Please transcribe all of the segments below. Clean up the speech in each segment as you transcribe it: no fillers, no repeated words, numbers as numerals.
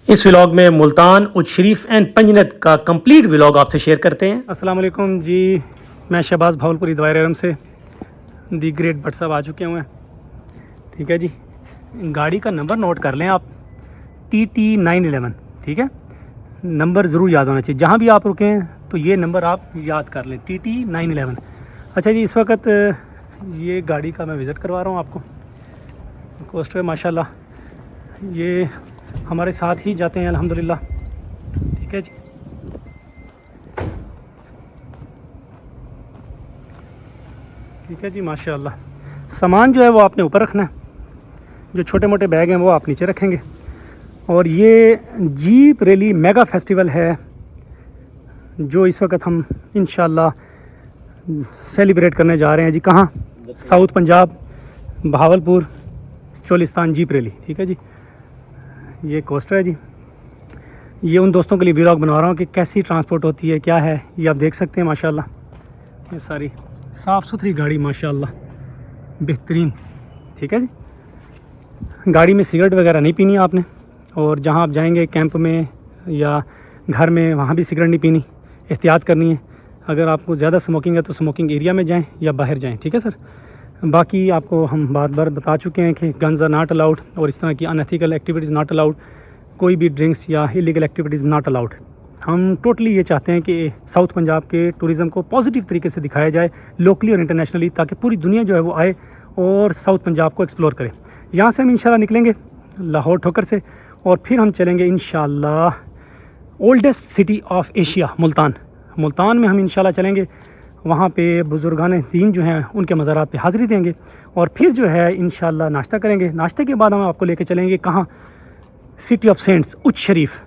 اس vlog میں ملتان، اچ شریف and پنجنت کا کمپلیٹ ولاگ آپ سے شیئر کرتے ہیں۔ السلام علیکم جی، میں شہباز بھاولپوری دوائر ارم سے دی گریٹ بٹ صاحب آ چکے ہوئے ہیں، ٹھیک ہے جی۔ گاڑی کا نمبر نوٹ کر لیں آپ، TT911، ٹھیک ہے، نمبر ضرور یاد ہونا چاہیے، جہاں بھی آپ رکیں تو یہ نمبر آپ یاد کر لیں، TT911۔ اچھا جی، اس وقت یہ گاڑی کا میں وزٹ کروا رہا ہوں آپ کو، کوسٹر ماشاء اللہ یہ ہمارے ساتھ ہی جاتے ہیں الحمدللہ، ٹھیک ہے جی۔ ٹھیک ہے جی، ماشاء اللہ سامان جو ہے وہ آپ نے اوپر رکھنا ہے، جو چھوٹے موٹے بیگ ہیں وہ آپ نیچے رکھیں گے۔ اور یہ جیپ ریلی میگا فیسٹیول ہے جو اس وقت ہم انشاءاللہ سیلیبریٹ کرنے جا رہے ہیں جی۔ کہاں؟ South Punjab, Bahawalpur Cholistan jeep rally, ٹھیک ہے جی۔ یہ کوسٹر ہے جی، یہ ان دوستوں کے لیے ولاگ بنا رہا ہوں کہ کیسی ٹرانسپورٹ ہوتی ہے، کیا ہے، یہ آپ دیکھ سکتے ہیں ماشاءاللہ۔ یہ ساری صاف ستھری گاڑی ماشاءاللہ، بہترین، ٹھیک ہے جی۔ گاڑی میں سگریٹ وغیرہ نہیں پینی آپ نے، اور جہاں آپ جائیں گے کیمپ میں یا گھر میں وہاں بھی سگریٹ نہیں پینی، احتیاط کرنی ہے۔ اگر آپ کو زیادہ سموکنگ ہے تو سموکنگ ایریا میں جائیں یا باہر جائیں، ٹھیک ہے سر۔ باقی آپ کو ہم بار بار بتا چکے ہیں کہ گنز آر ناٹ الاؤڈ، اور اس طرح کی ان ایتھیکل ایکٹیویٹیز ناٹ الاؤڈ، کوئی بھی ڈرنکس یا ایلیگل ایکٹیویٹیز ناٹ الاؤڈ۔ ہم ٹوٹلی یہ چاہتے ہیں کہ ساؤتھ پنجاب کے ٹوریزم کو پازیٹیو طریقے سے دکھایا جائے لوکلی اور انٹرنیشنلی، تاکہ پوری دنیا جو ہے وہ آئے اور ساؤتھ پنجاب کو ایکسپلور کرے۔ یہاں سے ہم انشاءاللہ نکلیں گے لاہور ٹھوکر سے، اور پھر ہم چلیں گے انشاءاللہ oldest city of Asia Multan. Multan میں ہم انشاءاللہ چلیں گے، وہاں پہ بزرگان دین جو ہیں ان کے مزارات پہ حاضری دیں گے، اور پھر جو ہے انشاءاللہ ناشتہ کریں گے۔ ناشتے کے بعد ہم آپ کو لے کے چلیں گے کہاں؟ سٹی آف سینٹس اچ شریف۔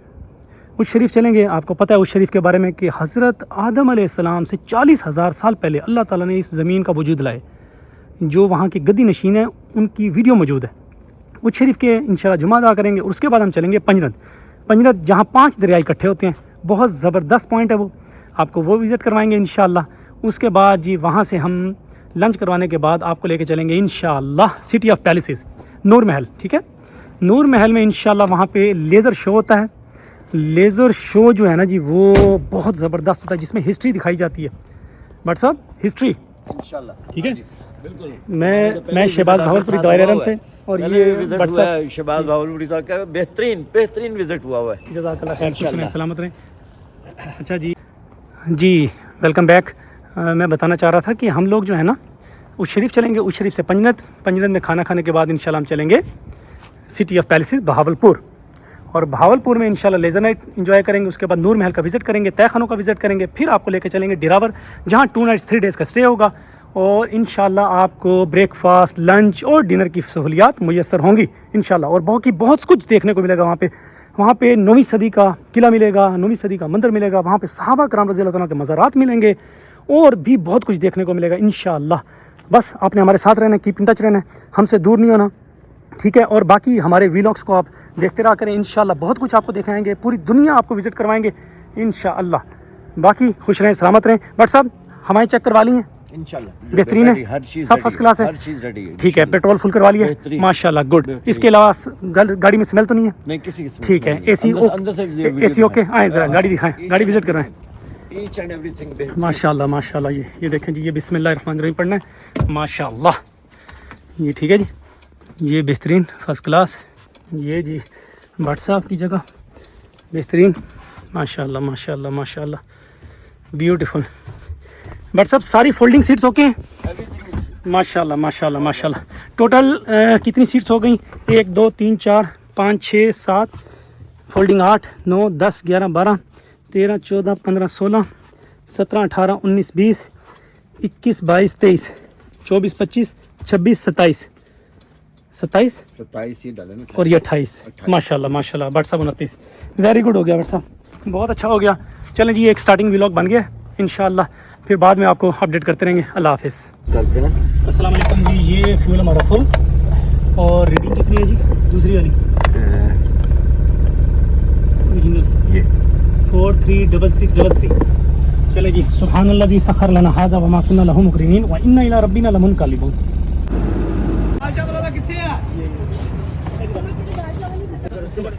اچ شریف چلیں گے۔ آپ کو پتہ ہے اچ شریف کے بارے میں کہ حضرت آدم علیہ السلام سے 40,000 سال پہلے اللہ تعالیٰ نے اس زمین کا وجود لائے، جو وہاں کی گدی نشین ہیں ان کی ویڈیو موجود ہے۔ اچ شریف کے انشاءاللہ جمعہ ادا کریں گے، اور اس کے بعد ہم چلیں گے پنجنت۔ پنجنت جہاں 5 دریا اکٹھے ہوتے ہیں، بہت زبردست پوائنٹ ہے وہ، آپ کو وہ وزٹ کروائیں گے انشاءاللہ۔ اس کے بعد جی وہاں سے ہم لنچ کروانے کے بعد آپ کو لے کے چلیں گے انشاءاللہ سٹی آف پیلسز، نور محل، ٹھیک ہے۔ نور محل میں انشاءاللہ وہاں پہ لیزر شو ہوتا ہے۔ لیزر شو جو ہے نا جی وہ بہت زبردست ہوتا ہے، جس میں ہسٹری دکھائی جاتی ہے۔ بٹ صاحب ہسٹری انشاءاللہ، ٹھیک ہے، بالکل۔ میں شہباز بھاولپوری دوائر ارم سے، اور یہ بٹ صاحب شہباز بھاولپوری صاحب کا بہترین وزٹ ہوا ہوا ہے، جزاک اللہ خیر، خوش رہیں، سلامت رہیں۔ اچھا جی ویلکم بیک۔ میں بتانا چاہ رہا تھا کہ ہم لوگ جو ہے نا اچ شریف چلیں گے، اچ شریف سے پنجنت میں کھانا کھانے کے بعد انشاءاللہ ہم چلیں گے سٹی آف پیلسز بہاولپور، اور بہاولپور میں انشاءاللہ لیزر نائٹ انجوائے کریں گے۔ اس کے بعد نور محل کا وزٹ کریں گے، تہ خانوں کا وزٹ کریں گے، پھر آپ کو لے کے چلیں گے ڈراور، جہاں 2 نائٹس 3 ڈیز کا اسٹے ہوگا، اور انشاءاللہ آپ کو بریک فاسٹ، لنچ اور ڈنر کی سہولیات میسر ہوں گی انشاءاللہ، اور بہت کچھ دیکھنے کو ملے گا وہاں پہ 9ویں صدی کا قلعہ ملے گا، 9ویں صدی کا مندر ملے گا، وہاں پہ صحابہ کرام رضی اللہ عنہ کے مزارات ملیں گے، اور بھی بہت کچھ دیکھنے کو ملے گا انشاءاللہ۔ بس آپ نے ہمارے ساتھ رہنا ہے، کیپ ان ٹچ رہنا ہے، ہم سے دور نہیں ہونا، ٹھیک ہے۔ اور باقی ہمارے ویلاگس کو آپ دیکھتے رہا کریں انشاءاللہ، بہت کچھ آپ کو دکھائیں گے، پوری دنیا آپ کو وزٹ کروائیں گے انشاءاللہ۔ باقی خوش رہیں، سلامت رہیں۔ بٹ صاحب ہماری چیک کروا لی ہیں انشاءاللہ، بہترین ہے، سب فرسٹ کلاس ہے، ہر چیز ریڈی ہے، ٹھیک ہے۔ پیٹرول فل کروا لیا ہے ماشاءاللہ، گڈ۔ اس کے علاوہ گاڑی میں سمیل تو نہیں ہے؟ نہیں کسی کی، ٹھیک ہے۔ اے سی اوکے؟ آئیں ذرا گاڑی دکھائیں، گاڑی وزٹ کروائیں۔ ایچ اینڈ ایوری تھنگ ماشاءاللہ ماشاءاللہ، یہ دیکھیں جی، یہ بسم اللہ الرحمن الرحیم پڑھنا ہے ماشاءاللہ، یہ ٹھیک ہے جی، یہ بہترین فرسٹ کلاس، یہ جی بٹ صاحب کی جگہ بہترین ماشاءاللہ ماشاءاللہ ماشاءاللہ، بیوٹیفل۔ بٹ صاحب ساری فولڈنگ سیٹس اوکے ہیں ماشاءاللہ ماشاءاللہ ماشاءاللہ۔ ٹوٹل کتنی سیٹس ہو گئیں؟ 1 2 3 4 5 6 7 فولڈنگ، 8 9 10 11 12 13 14 15 16 17 18 19 20 21 22 23 24 25 26 27 27 ہی ڈالے نا، اور یہ 28 ماشاءاللہ ماشاءاللہ۔ بٹ صاحب 29، ویری گڈ ہو گیا بٹ صاحب، بہت اچھا ہو گیا۔ چلیں جی، ایک سٹارٹنگ ولاگ بن گیا انشاءاللہ، پھر بعد میں آپ کو اپڈیٹ کرتے رہیں گے۔ اللہ حافظ۔ السلام علیکم جی، یہ فیول ہمارا فل، اور ریڈنگ کتنی ہے جی دوسری والی؟ یہ 436633۔ چلے جی، سبحان اللہ جی، سخر لنا ھذا وما كنا له مقرنين وانا الى ربنا لمنقلبون۔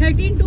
13 to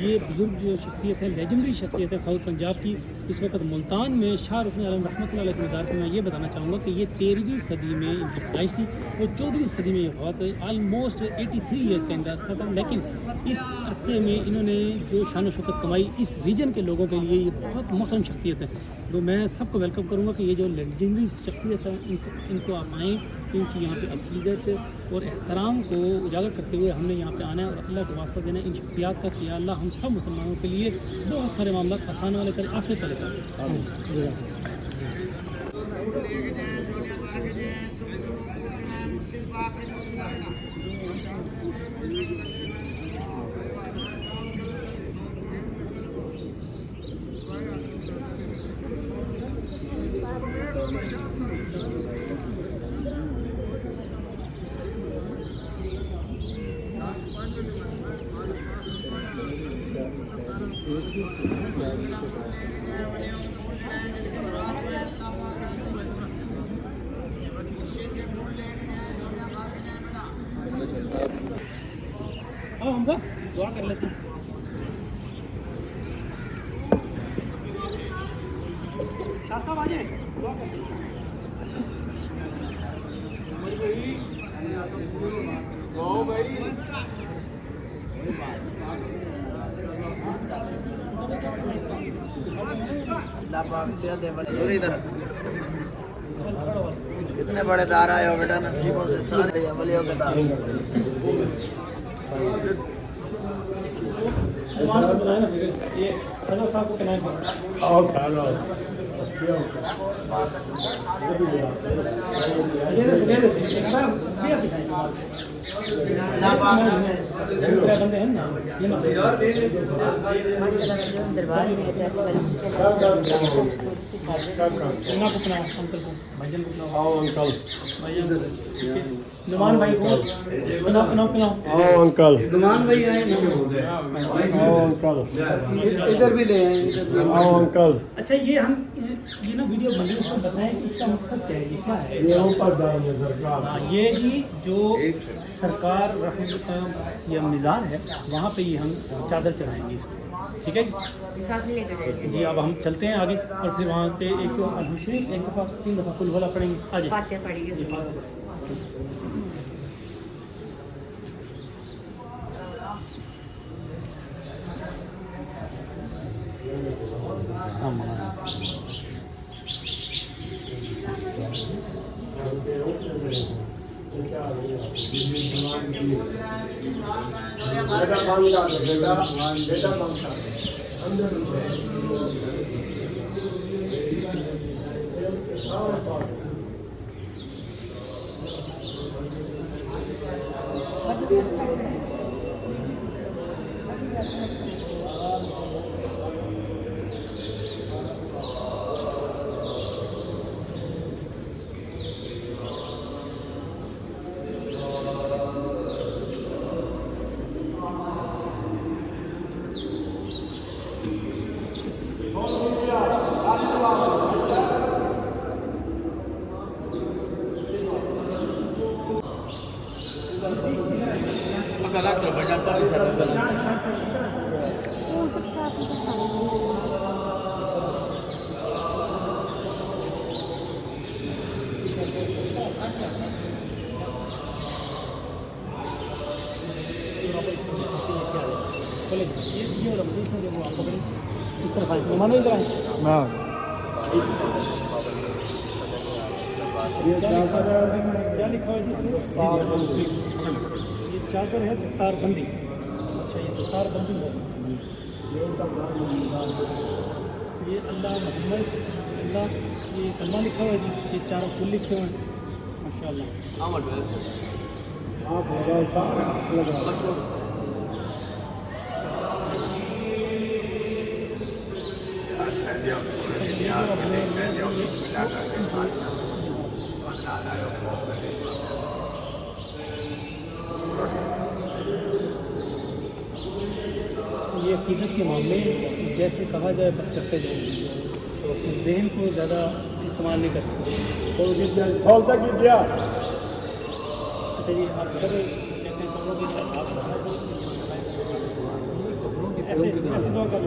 یہ بزرگ جو شخصیت ہے، لیجنڈری شخصیت ہے ساؤتھ پنجاب کی، اس وقت ملتان میں شاہ رکن عالم رحمۃ اللہ علیہ کے مزار پہ میں یہ بتانا چاہوں گا کہ یہ 13ویں صدی میں ان کی پیدائش تھی اور 14ویں صدی میں یہ وفات ہوئی. آلموسٹ 83 ایئرس کا اندازہ تھا، لیکن اس عرصے میں انہوں نے جو شان و شوکت کمائی اس ریجن کے لوگوں کے لیے، یہ بہت محترم شخصیت ہے. تو میں سب کو ویلکم کروں گا کہ یہ جو لیجنڈری شخصیت ہے ان کو آپ آئیں، ان کی یہاں پہ عقیدت اور احترام کو اجاگر کرتے ہوئے ہم نے یہاں پہ آنا ہے اور اللہ کو واسطہ دینا ہے ان شخصیات کا کہ یا اللہ ہم سب مسلمانوں کے لیے بہت سارے معاملات آسان والے کرے، آفت والے کرے. حمزہ دعا کر لیتے ہیں. شاہ صاحب آ جائیں، دعا کرتے ہیں. اللہ پاک سے دے بڑے ادھر کتنے بڑے دار آئے ہو بیٹا، نصیبوں سے سارے ولیوں کے دار. نمان بھائی کو انکل نمان بھائی آئے انکل ادھر بھی لے آئیں. انکل اچھا یہ ہم یہ نا ویڈیو بنی اس کو بتائیں کہ اس کا مقصد کیا ہے، یہ کیا ہے؟ یہ اوپر ڈالیں سرکار. یہ ہی جو سرکار رحمت کا یہ مزار ہے وہاں پہ یہ ہم چادر چڑھائیں گے اس کو، ٹھیک ہے جی. جی اب ہم چلتے ہیں آگے اور پھر وہاں پہ ایک تو شریف ایک دفعہ 3 دفعہ کل والا پڑھیں گے. آ جائیں. اس طرف آئیں مانو ادھر آئیں. کیا لکھا ہوا ہے جس میں؟ یہ چادر ہے دستار بندی. اچھا یہ دستار بندی ہے. یہ اللہ محمد اللہ یہ کلمہ لکھا ہوا ہے جی. یہ چاروں پھول لکھے ہوئے ہیں ماشاء اللہ. یہ عقیدت کے معاملے جیسے کہا جائے بس کرتے جائیں، تو اپنے ذہن کو زیادہ استعمال نہیں کرتے. کھول تک گیا اچھا جی آپ سر کہتے ہیں کپڑوں کی طرح صاف کرنا ایسے دعا کر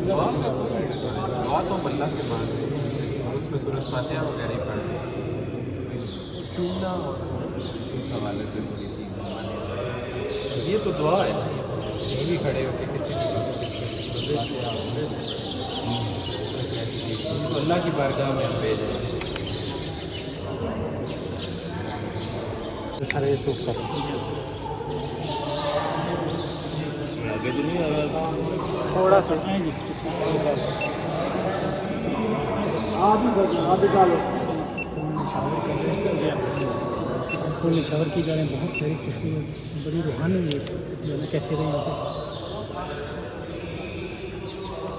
دعا تو ہم اللہ سے مانگ رہے ہیں اور اس میں سورۃ فاتحہ وغیرہ ہی پڑھ رہے ہیں. چوننا اور اس حوالے سے تھوڑی سی یہ تو دعا ہے. یہ بھی کھڑے ہو کے کسی تو اللہ کی بارگاہ میں ہم بھیجیں. سارے تو تھوڑا سا جی آپ ہی ڈالو پھول نچھاور کی جا رہے ہیں. بہت پیاری خوشبو بڑی روحانی ہے جو ہے کیسے رہے یہاں پہ.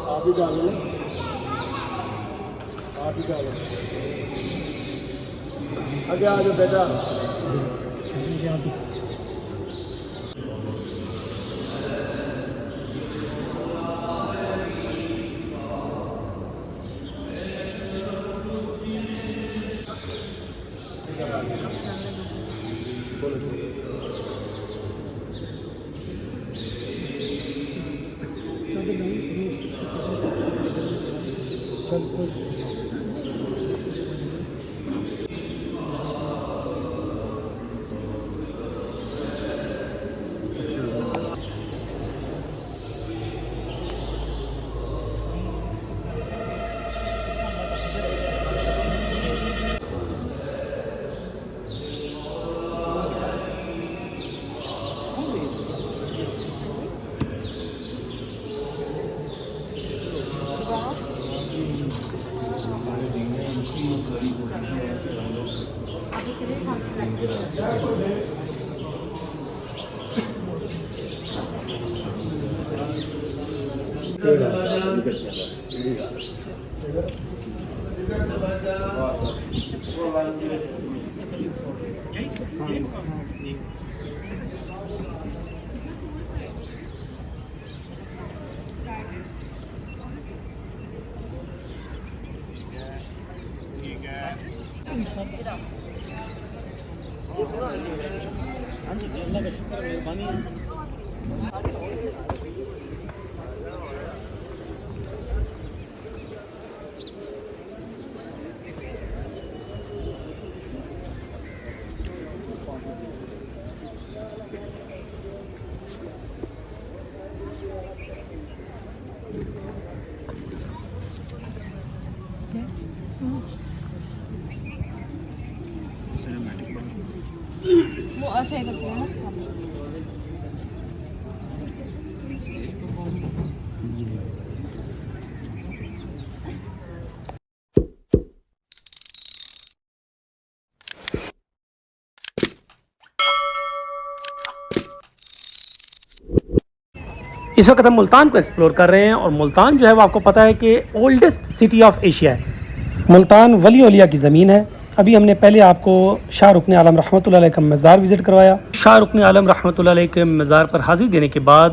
آپ ہی ڈالو آپ ہی ڈالو آگے آ جاؤ بیٹا یہاں پہ ہاں جی اللہ کا شکر مہربانی ہے. وہ ایسے کرتے ہیں نا. اس وقت ہم ملتان کو ایکسپلور کر رہے ہیں اور ملتان جو ہے وہ آپ کو پتہ ہے کہ اولڈسٹ سٹی آف ایشیا ہے. ملتان ولی اولیاء کی زمین ہے. ابھی ہم نے پہلے آپ کو شاہ رکن عالم رحمۃ اللہ علیہ کا مزار وزٹ کروایا. شاہ رکن عالم رحمۃ اللہ علیہ کے مزار پر حاضری دینے کے بعد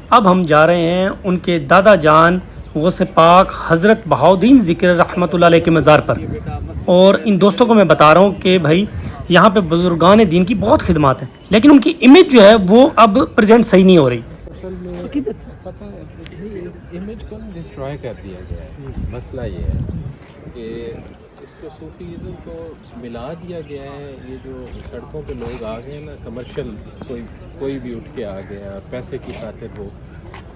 اب ہم جا رہے ہیں ان کے دادا جان غوث پاک حضرت بہاؤدین ذکر رحمۃ اللہ علیہ کے مزار پر. اور ان دوستوں کو میں بتا رہا ہوں کہ بھائی یہاں پہ بزرگان دین کی بہت خدمات ہیں لیکن ان کی امیج جو ہے وہ اب پریزنٹ صحیح نہیں ہو رہی. پتہ ہے اس امیج کو ڈسٹرائے کر دیا گیا ہے. مسئلہ یہ ہے کہ اس کو صوفیزم کو ملا دیا گیا ہے. یہ جو سڑکوں پہ لوگ آ گئے ہیں نا, کمرشل کوئی بھی اٹھ کے آ گیا پیسے کی خاطر.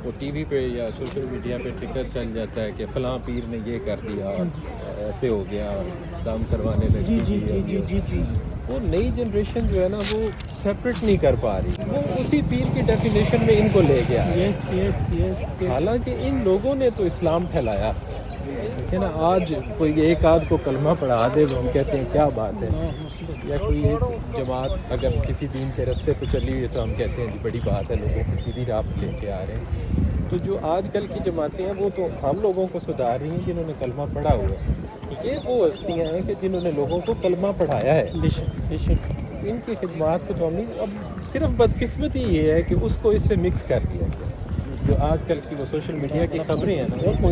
وہ ٹی وی پہ یا سوشل میڈیا پہ ٹکر چل جاتا ہے کہ فلاں پیر نے یہ کر دیا, ایسے ہو گیا, کام کروانے لگی. وہ نئی جنریشن جو ہے نا وہ سیپریٹ نہیں کر پا رہی. وہ اسی پیر کی ڈیفینیشن میں ان کو لے گیا ہے. حالانکہ ان لوگوں نے تو اسلام پھیلایا. دیکھیں نا, آج کوئی ایک آدھ کو کلمہ پڑھا دے تو ہم کہتے ہیں کیا بات ہے, یا کوئی ایک جماعت اگر کسی دین کے راستے پہ چلی ہوئی ہے تو ہم کہتے ہیں جی بڑی بات ہے, لوگوں کو سیدھی راہ پہ لے کے آ رہے ہیں. تو جو آج کل کی جماعتیں ہیں وہ تو ہم لوگوں کو سدھار رہی ہیں جنہوں نے کلمہ پڑھا ہوا ہے. یہ وہ ہستیاں ہیں کہ جنہوں نے لوگوں کو کلمہ پڑھایا ہے. ان کی خدمات کو تو ہم نہیں, اب صرف بدقسمتی یہ ہے کہ اس کو اس سے مکس کر دیا گیا. جو آج کل کی وہ سوشل میڈیا کی خبریں ہیں نا, وہ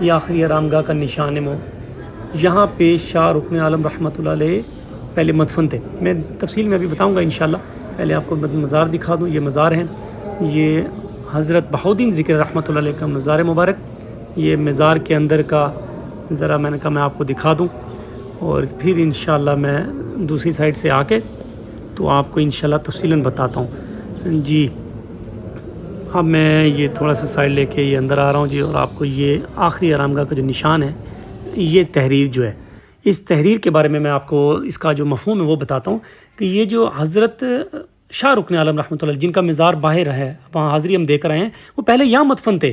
یہ آخری آرامگاہ کا نشان مو. یہاں پہ شاہ رکن عالم رحمۃ اللہ علیہ پہلے مدفن تھے. میں تفصیل میں ابھی بتاؤں گا انشاءاللہ. پہلے آپ کو مزار دکھا دوں. یہ مزار ہیں, یہ حضرت بہاؤالدین ذکر رحمۃ اللہ علیہ کا مزار مبارک. یہ مزار کے اندر کا ذرا میں نے کہا میں آپ کو دکھا دوں, اور پھر انشاءاللہ میں دوسری سائڈ سے آ کے تو آپ کو انشاءاللہ تفصیلاً بتاتا ہوں جی. اب میں یہ تھوڑا سا سائڈ لے کے یہ اندر آ رہا ہوں جی, اور آپ کو یہ آخری آرامگاہ کا جو نشان ہے, یہ تحریر جو ہے, اس تحریر کے بارے میں آپ کو اس کا جو مفہوم ہے وہ بتاتا ہوں کہ یہ جو حضرت شاہ رکن عالم رحمۃ اللہ جن کا مزار باہر ہے, وہاں حاضری ہم دیکھ رہے ہیں, وہ پہلے یہاں مدفن تھے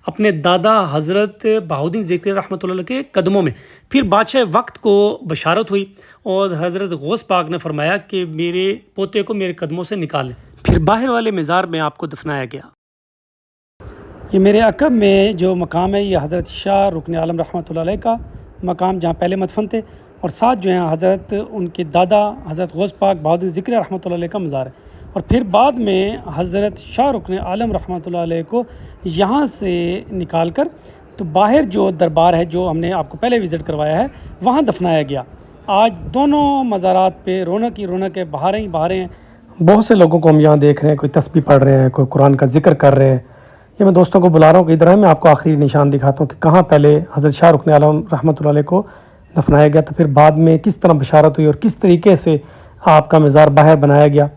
اپنے دادا حضرت بہاؤالدین ذکر رحمۃ اللہ کے قدموں میں. پھر بادشاہ وقت کو بشارت ہوئی اور حضرت غوث پاک نے فرمایا کہ میرے پوتے کو میرے قدموں سے نکال لیں. پھر باہر والے مزار میں آپ کو دفنایا گیا. یہ میرے عقب میں جو مقام ہے, یہ حضرت شاہ رکن عالم رحمۃ اللہ علیہ کا مقام جہاں پہلے مدفن تھے, اور ساتھ جو ہیں حضرت ان کے دادا حضرت غوث پاک بہاؤالدین ذکر رحمۃ اللہ علیہ کا مزار ہے. اور پھر بعد میں حضرت شاہ رکن عالم رحمۃ اللہ علیہ کو یہاں سے نکال کر تو باہر جو دربار ہے جو ہم نے آپ کو پہلے وزٹ کروایا ہے, وہاں دفنایا گیا. آج دونوں مزارات پہ رونق ہی رونق ہے, بہاریں ہی بہاریں ہیں. بہت سے لوگوں کو ہم یہاں دیکھ رہے ہیں, کوئی تسبیح پڑھ رہے ہیں, کوئی قرآن کا ذکر کر رہے ہیں. یہ میں دوستوں کو بلا رہا ہوں کہ ادھر ہے, میں آپ کو آخری نشان دکھاتا ہوں کہ کہاں پہلے حضرت شاہ رکن عالم رحمۃ اللہ علیہ کو دفنایا گیا تھا, پھر بعد میں کس طرح بشارت ہوئی اور کس طریقے سے آپ کا مزار باہر بنایا گیا.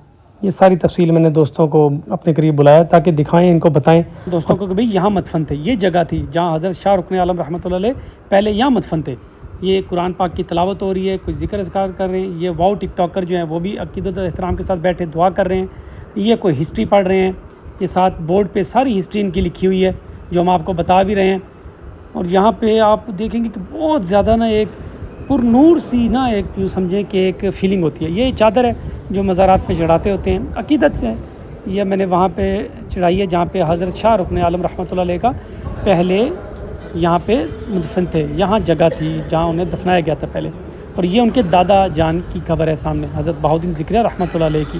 یہ ساری تفصیل میں نے دوستوں کو اپنے قریب بلایا تاکہ دکھائیں, ان کو بتائیں دوستوں کو کہ بھئی یہاں مدفن تھے, یہ جگہ تھی جہاں حضرت شاہ رکن عالم رحمۃ اللہ علیہ پہلے یہاں مدفن تھے. یہ قرآن پاک کی تلاوت ہو رہی ہے, کوئی ذکر اذکار کر رہے ہیں. یہ واؤ ٹک ٹاکر جو ہیں وہ بھی عقیدت و احترام کے ساتھ بیٹھے دعا کر رہے ہیں. یہ کوئی ہسٹری پڑھ رہے ہیں. یہ ساتھ بورڈ پہ ساری ہسٹری ان کی لکھی ہوئی ہے جو ہم آپ کو بتا بھی رہے ہیں. اور یہاں پہ آپ دیکھیں گے کہ بہت زیادہ نا ایک پر نور سی نا ایک یوں سمجھیں کہ ایک فیلنگ ہوتی ہے. یہ چادر ہے جو مزارات پہ چڑھاتے ہوتے ہیں, عقیدت ہے. یہ میں نے وہاں پہ چڑھائی ہے جہاں پہ حضرت شاہ رکن عالم رحمۃ اللہ علیہ کا پہلے یہاں پہ مدفن تھے, یہاں جگہ تھی جہاں انہیں دفنایا گیا تھا پہلے. اور یہ ان کے دادا جان کی قبر ہے سامنے, حضرت بہاؤالدین ذکر رحمۃ اللہ علیہ کی.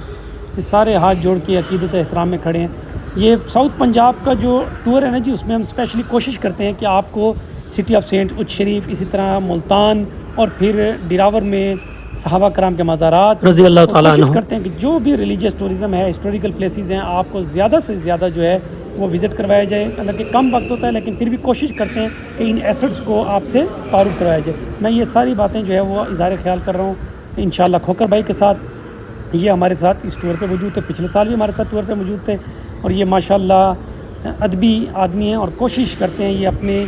یہ سارے ہاتھ جوڑ کے عقیدت و احترام میں کھڑے ہیں. یہ ساؤتھ پنجاب کا جو ٹور ہے نا جی, اس میں ہم اسپیشلی کوشش کرتے ہیں کہ آپ کو سٹی آف سینٹ اچ شریف, اسی طرح ملتان, اور پھر ڈراور میں صحابہ کرام کے مزارات رضی اللہ تعالیٰ عنہ. کوشش کرتے ہیں کہ جو بھی ریلیجیس ٹورزم ہے, ہسٹوریکل پلیسز ہیں, آپ کو زیادہ سے زیادہ جو ہے وہ وزٹ کروایا جائے. حالانکہ کم وقت ہوتا ہے لیکن پھر بھی کوشش کرتے ہیں کہ ان ایسٹس کو آپ سے تعارف کروایا جائے. میں یہ ساری باتیں جو ہے وہ اظہار خیال کر رہا ہوں انشاءاللہ کھوکر بھائی کے ساتھ. یہ ہمارے ساتھ اس ٹور پہ موجود تھے, پچھلے سال بھی ہمارے ساتھ ٹور پہ موجود تھے, اور یہ ماشاءاللہ ادبی آدمی ہیں اور کوشش کرتے ہیں, یہ اپنے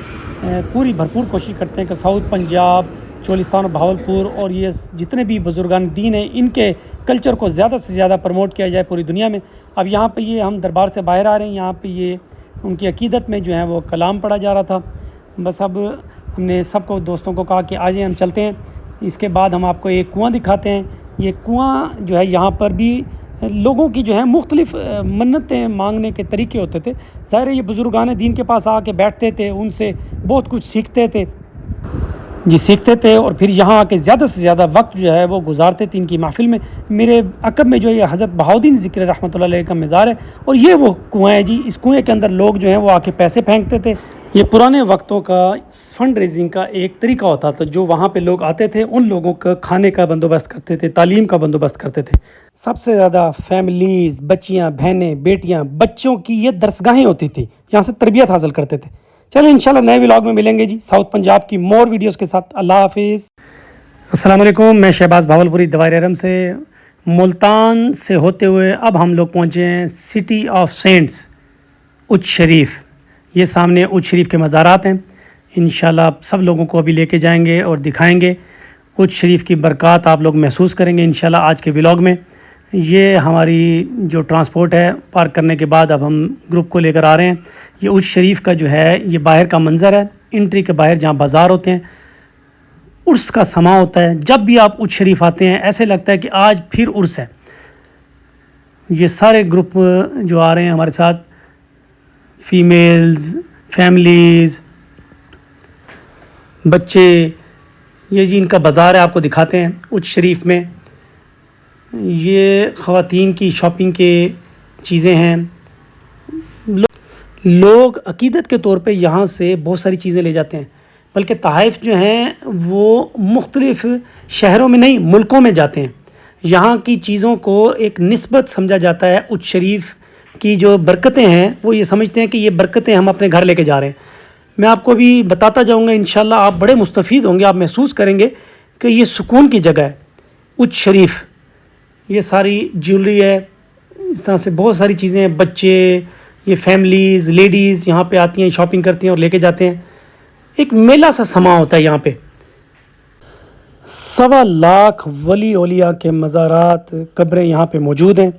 پوری بھرپور کوشش کرتے ہیں کہ ساؤتھ پنجاب, چولستان اور بہاولپور اور یہ جتنے بھی بزرگان دین ہیں ان کے کلچر کو زیادہ سے زیادہ پروموٹ کیا جائے پوری دنیا میں. اب یہاں پہ یہ ہم دربار سے باہر آ رہے ہیں, یہاں پہ یہ ان کی عقیدت میں جو ہے وہ کلام پڑھا جا رہا تھا. بس اب ہم نے سب کو دوستوں کو کہا کہ آجیں ہم چلتے ہیں. اس کے بعد ہم آپ کو ایک کنواں دکھاتے ہیں. یہ کنواں جو ہے یہاں پر بھی لوگوں کی جو ہے مختلف منتیں مانگنے کے طریقے ہوتے تھے. ظاہر ہے یہ بزرگان دین کے پاس آ کے بیٹھتے تھے, ان سے بہت کچھ سیکھتے تھے سیکھتے تھے اور پھر یہاں آ کے زیادہ سے زیادہ وقت جو ہے وہ گزارتے تھے ان کی محفل میں. میرے عقب میں جو یہ حضرت بہاؤالدین ذکر رحمۃ اللہ علیہ کا مزار ہے, اور یہ وہ کنواں ہے جی. اس کنویں کے اندر لوگ جو ہیں وہ آ کے پیسے پھینکتے تھے. یہ پرانے وقتوں کا فنڈ ریزنگ کا ایک طریقہ ہوتا تھا. جو وہاں پہ لوگ آتے تھے ان لوگوں کا کھانے کا بندوبست کرتے تھے, تعلیم کا بندوبست کرتے تھے. سب سے زیادہ فیملیز, بچیاں, بہنیں, بیٹیاں, بچوں کی یہ درسگاہیں ہوتی تھی, یہاں سے تربیت حاصل کرتے تھے. چلیں انشاءاللہ نئے ولاگ میں ملیں گے جی ساؤتھ پنجاب کی مور ویڈیوز کے ساتھ. اللہ حافظ. السلام علیکم, میں شہباز بھاولپوری دوائر ارم سے. ملتان سے ہوتے ہوئے اب ہم لوگ پہنچے ہیں سٹی آف سینٹس اچ شریف. یہ سامنے اچ شریف کے مزارات ہیں. انشاءاللہ سب لوگوں کو ابھی لے کے جائیں گے اور دکھائیں گے. اچ شریف کی برکات آپ لوگ محسوس کریں گے انشاءاللہ آج کے ولاگ میں. یہ ہماری جو ٹرانسپورٹ ہے پارک کرنے کے بعد اب ہم گروپ کو لے کر آ رہے ہیں. یہ اچ شریف کا جو ہے یہ باہر کا منظر ہے, انٹری کے باہر جہاں بازار ہوتے ہیں, عرس کا سما ہوتا ہے. جب بھی آپ اچ شریف آتے ہیں ایسے لگتا ہے کہ آج پھر عرس ہے. یہ سارے گروپ جو آ رہے ہیں ہمارے ساتھ, فیمیلز, فیملیز, بچے, یہ جی ان کا بازار ہے, آپ کو دکھاتے ہیں اچ شریف میں. یہ خواتین کی شاپنگ کے چیزیں ہیں. لوگ عقیدت کے طور پہ یہاں سے بہت ساری چیزیں لے جاتے ہیں، بلکہ تحائف جو ہیں وہ مختلف شہروں میں نہیں ملکوں میں جاتے ہیں. یہاں کی چیزوں کو ایک نسبت سمجھا جاتا ہے. اجھ شریف کی جو برکتیں ہیں وہ یہ سمجھتے ہیں کہ یہ برکتیں ہم اپنے گھر لے کے جا رہے ہیں. میں آپ کو بھی بتاتا جاؤں گا، انشاءاللہ آپ بڑے مستفید ہوں گے، آپ محسوس کریں گے کہ یہ سکون کی جگہ ہے. اجھ شریف یہ ساری جیولری ہے، اس طرح سے بہت ساری چیزیں ہیں. بچے، یہ فیملیز، لیڈیز یہاں پہ آتی ہیں، شاپنگ کرتی ہیں اور لے کے جاتے ہیں. ایک میلہ سا سما ہوتا ہے یہاں پہ. 1.25 لاکھ ولی اولیاء کے مزارات، قبریں یہاں پہ موجود ہیں.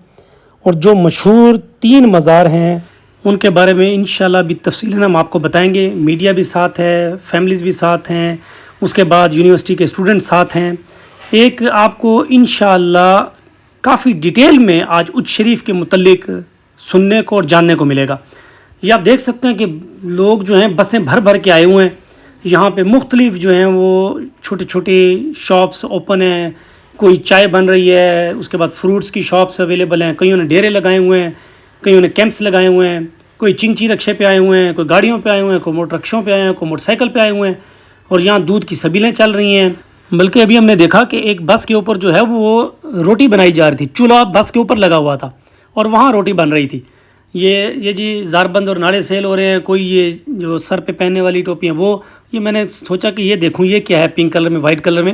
اور جو مشہور 3 مزار ہیں ان کے بارے میں انشاءاللہ بھی تفصیلاً ہم آپ کو بتائیں گے. میڈیا بھی ساتھ ہے، فیملیز بھی ساتھ ہیں، اس کے بعد یونیورسٹی کے اسٹوڈنٹ ساتھ ہیں. ایک آپ کو انشاءاللہ کافی ڈیٹیل میں آج اجھ شریف کے متعلق سننے کو اور جاننے کو ملے گا. یہ آپ دیکھ سکتے ہیں کہ لوگ جو ہیں بسیں بھر بھر کے آئے ہوئے ہیں. یہاں پہ مختلف جو ہیں وہ چھوٹے چھوٹے شاپس اوپن ہیں. کوئی چائے بن رہی ہے، اس کے بعد فروٹس کی شاپس اویلیبل ہیں. کئیوں نے ڈیرے لگائے ہوئے ہیں، کئیوں نے کیمپس لگائے ہوئے ہیں. کوئی چنچی رکشے پہ آئے ہوئے ہیں، کوئی گاڑیوں پہ آئے ہوئے ہیں، کوئی موٹر رکشوں پہ آئے ہیں، کوئی موٹر سائیکل پہ آئے ہوئے ہیں. اور یہاں دودھ کی سبیلیں چل رہی ہیں. بلکہ ابھی ہم نے دیکھا کہ ایک بس کے اوپر جو ہے وہ روٹی بنائی جا رہی تھی. چولہا بس کے اوپر لگا ہوا تھا اور وہاں روٹی بن رہی تھی. یہ جی زاربند اور ناڑے سیل ہو رہے ہیں. کوئی یہ جو سر پہ پہننے والی ٹوپی ہیں وہ، یہ میں نے سوچا کہ یہ دیکھوں یہ کیا ہے پنک کلر میں، وائٹ کلر میں.